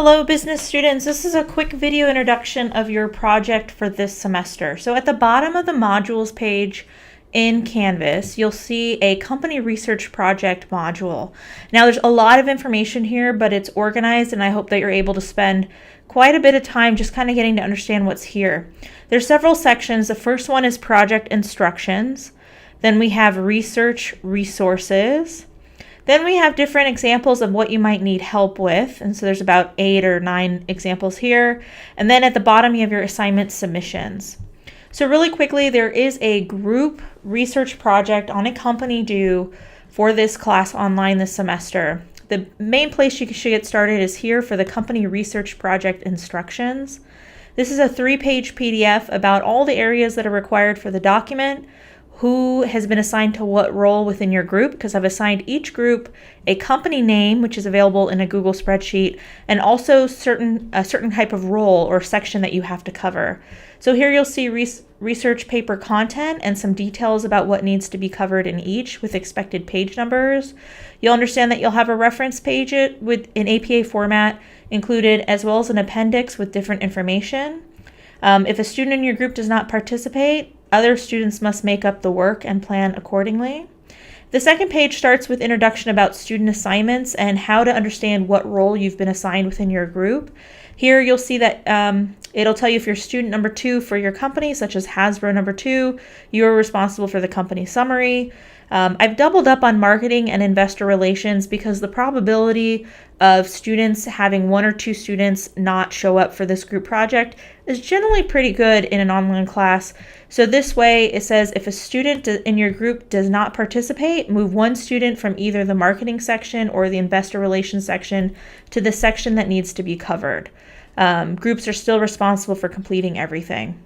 Hello business students, this is a quick video introduction of your project for this semester. So at the bottom of the modules page in Canvas, you'll see a company research project module. Now there's a lot of information here, but it's organized and I hope that you're able to spend quite a bit of time just kind of getting to understand what's here. There's several sections. The first one is project instructions. Then we have research resources. Then we have different examples of what you might need help with. And so there's about 8 or 9 examples here. And then at the bottom, you have your assignment submissions. So really quickly, there is a group research project on a company due for this class online this semester. The main place you should get started is here for the company research project instructions. This is a 3-page PDF about all the areas that are required for the document, who has been assigned to what role within your group, because I've assigned each group a company name, which is available in a Google spreadsheet, and also a certain type of role or section that you have to cover. So here you'll see research paper content and some details about what needs to be covered in each with expected page numbers. You'll understand that you'll have a reference page with an APA format included, as well as an appendix with different information. If a student in your group does not participate, other students must make up the work and plan accordingly. The second page starts with introduction about student assignments and how to understand what role you've been assigned within your group. Here you'll see that it'll tell you if you're student number 2 for your company, such as Hasbro number 2, you're responsible for the company summary. I've doubled up on marketing and investor relations because the probability of students having 1 or 2 students not show up for this group project is generally pretty good in an online class. So this way it says if a student in your group does not participate, move 1 student from either the marketing section or the investor relations section to the section that needs to be covered. Groups are still responsible for completing everything.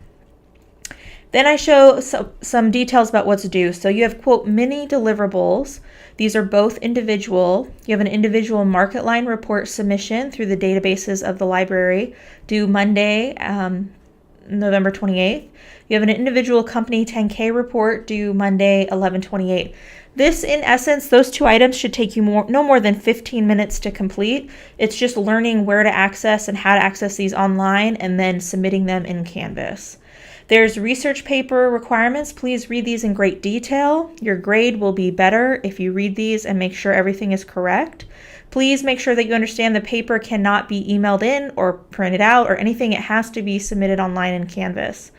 Then I show some details about what's due. So you have, quote, mini deliverables. These are both individual. You have an individual market line report submission through the databases of the library due Monday, November 28th. You have an individual company 10K report due Monday, 11/28. This, in essence, those 2 items should take you no more than 15 minutes to complete. It's just learning where to access and how to access these online and then submitting them in Canvas. There's research paper requirements. Please read these in great detail. Your grade will be better if you read these and make sure everything is correct. Please make sure that you understand the paper cannot be emailed in or printed out or anything. It has to be submitted online in Canvas.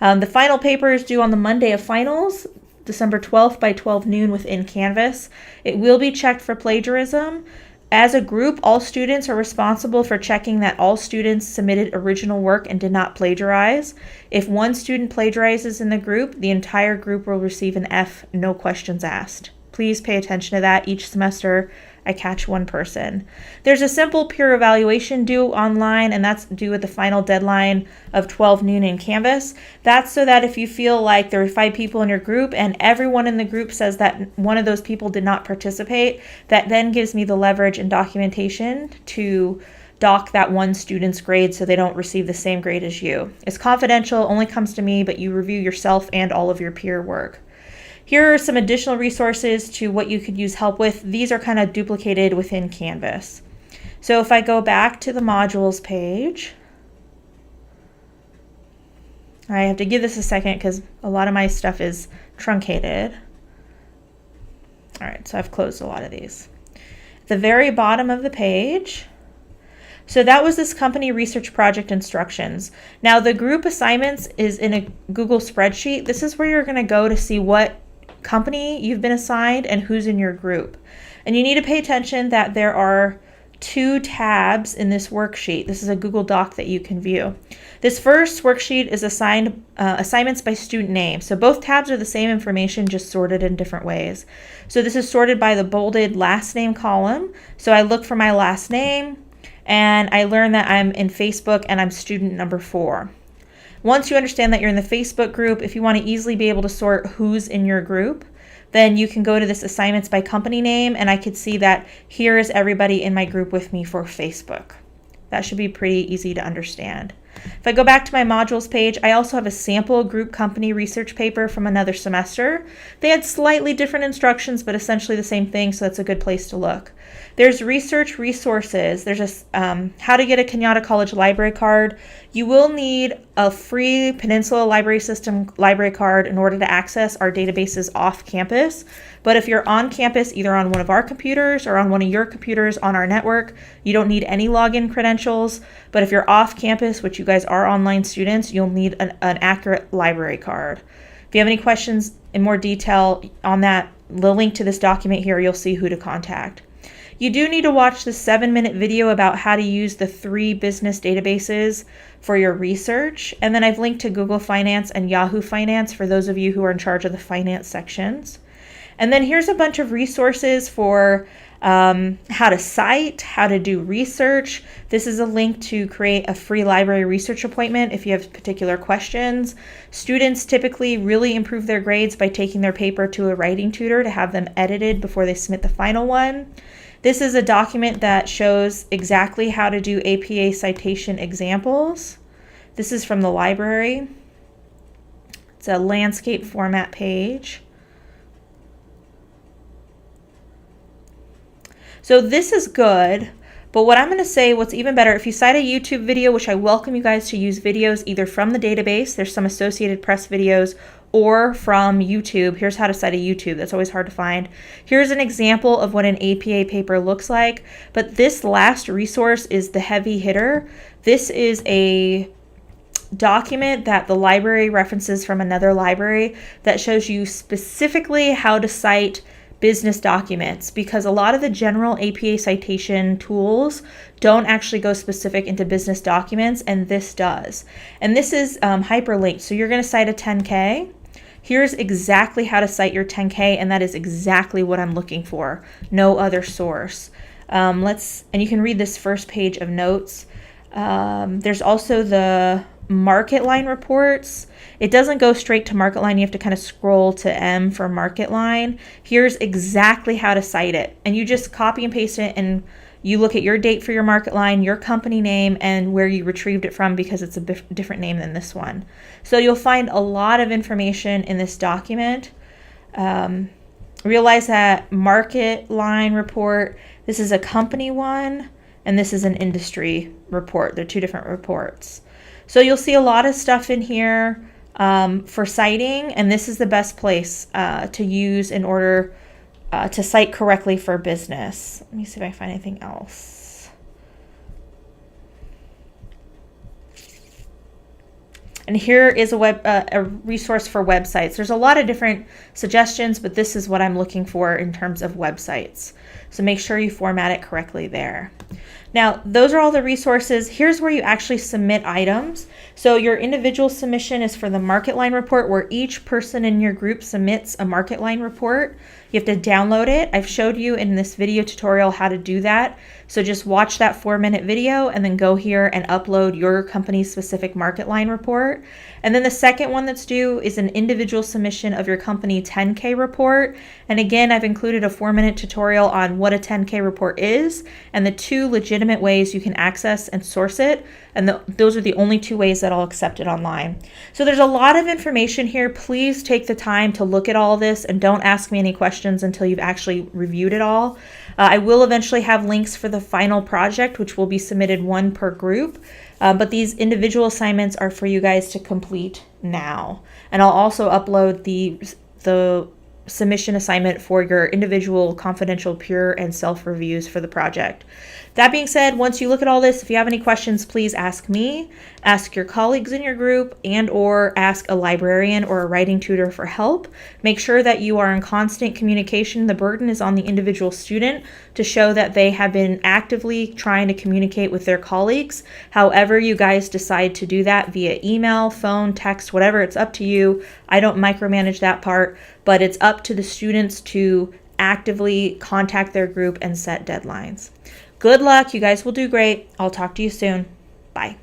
The final paper is due on the Monday of finals, December 12th by 12 noon within Canvas. It will be checked for plagiarism. As a group, all students are responsible for checking that all students submitted original work and did not plagiarize. If 1 student plagiarizes in the group, the entire group will receive an F, no questions asked. Please pay attention to that. Each semester, I catch 1 person. There's a simple peer evaluation due online, and that's due at the final deadline of 12 noon in Canvas. That's so that if you feel like there are 5 people in your group and everyone in the group says that one of those people did not participate, that then gives me the leverage and documentation to dock that 1 student's grade so they don't receive the same grade as you. It's confidential, only comes to me, but you review yourself and all of your peer work. Here are some additional resources to what you could use help with. These are kind of duplicated within Canvas. So if I go back to the modules page, I have to give this a second because a lot of my stuff is truncated. All right, so I've closed a lot of these. At the very bottom of the page, so that was this company research project instructions. Now the group assignments is in a Google spreadsheet. This is where you're going to go to see what company you've been assigned and who's in your group. And you need to pay attention that there are 2 tabs in this worksheet. This is a Google Doc that you can view. This first worksheet is assigned assignments by student name. So both tabs are the same information, just sorted in different ways. So this is sorted by the bolded last name column. So I look for my last name and I learn that I'm in Facebook and I'm student number 4. Once you understand that you're in the Facebook group, if you want to easily be able to sort who's in your group, then you can go to this assignments by company name and I could see that here is everybody in my group with me for Facebook. That should be pretty easy to understand. If I go back to my modules page, I also have a sample group company research paper from another semester. They had slightly different instructions, but essentially the same thing, so that's a good place to look. There's research resources. There's a how to get a Kenyatta College library card. You will need a free Peninsula Library System library card in order to access our databases off campus. But if you're on campus, either on one of our computers or on one of your computers on our network, you don't need any login credentials. But if you're off campus, which you guys are online students, you'll need an accurate library card. If you have any questions in more detail on that, the link to this document here, you'll see who to contact. You do need to watch the 7-minute video about how to use the 3 business databases for your research. And then I've linked to Google Finance and Yahoo Finance for those of you who are in charge of the finance sections. And then here's a bunch of resources for how to cite, how to do research. This is a link to create a free library research appointment if you have particular questions. Students typically really improve their grades by taking their paper to a writing tutor to have them edited before they submit the final one. This is a document that shows exactly how to do APA citation examples. This is from the library. It's a landscape format page. So this is good, but what I'm going to say, what's even better, if you cite a YouTube video, which I welcome you guys to use videos either from the database, there's some Associated Press videos, or from YouTube. Here's how to cite a YouTube. That's always hard to find. Here's an example of what an APA paper looks like, but this last resource is the heavy hitter. This is a document that the library references from another library that shows you specifically how to cite business documents, because a lot of the general APA citation tools don't actually go specific into business documents, and this does. And this is hyperlinked. So you're going to cite a 10K. Here's exactly how to cite your 10K, and that is exactly what I'm looking for. No other source. And you can read this first page of notes. There's also the MarketLine reports. It doesn't go straight to MarketLine. You have to kind of scroll to M for MarketLine. Here's exactly how to cite it. And you just copy and paste it, and you look at your date for your MarketLine, your company name, and where you retrieved it from, because it's a different name than this one. So you'll find a lot of information in this document. Realize that MarketLine report, this is a company one, and this is an industry report. They're 2 different reports. So you'll see a lot of stuff in here for citing, and this is the best place to use in order to cite correctly for business. Let me see if I find anything else. And here is a resource for websites. There's a lot of different suggestions, but this is what I'm looking for in terms of websites. So make sure you format it correctly there. Now, those are all the resources. Here's where you actually submit items. So your individual submission is for the MarketLine report, where each person in your group submits a MarketLine report. You have to download it. I've showed you in this video tutorial how to do that. So just watch that 4-minute video and then go here and upload your company's specific MarketLine report. And then the second one that's due is an individual submission of your company 10K report. And again, I've included a 4-minute tutorial on what a 10K report is and the 2 legitimate ways you can access and source it. And those are the only 2 ways that I'll accept it online. So there's a lot of information here. Please take the time to look at all this and don't ask me any questions until you've actually reviewed it all. I will eventually have links for the final project, which will be submitted 1 per group. But these individual assignments are for you guys to complete now. And I'll also upload the submission assignment for your individual confidential peer and self-reviews for the project. That being said, once you look at all this, if you have any questions, please ask me, ask your colleagues in your group, and or ask a librarian or a writing tutor for help. Make sure that you are in constant communication. The burden is on the individual student to show that they have been actively trying to communicate with their colleagues. However you guys decide to do that, via email, phone, text, whatever, it's up to you. I don't micromanage that part, but it's up to the students to actively contact their group and set deadlines. Good luck. You guys will do great. I'll talk to you soon. Bye.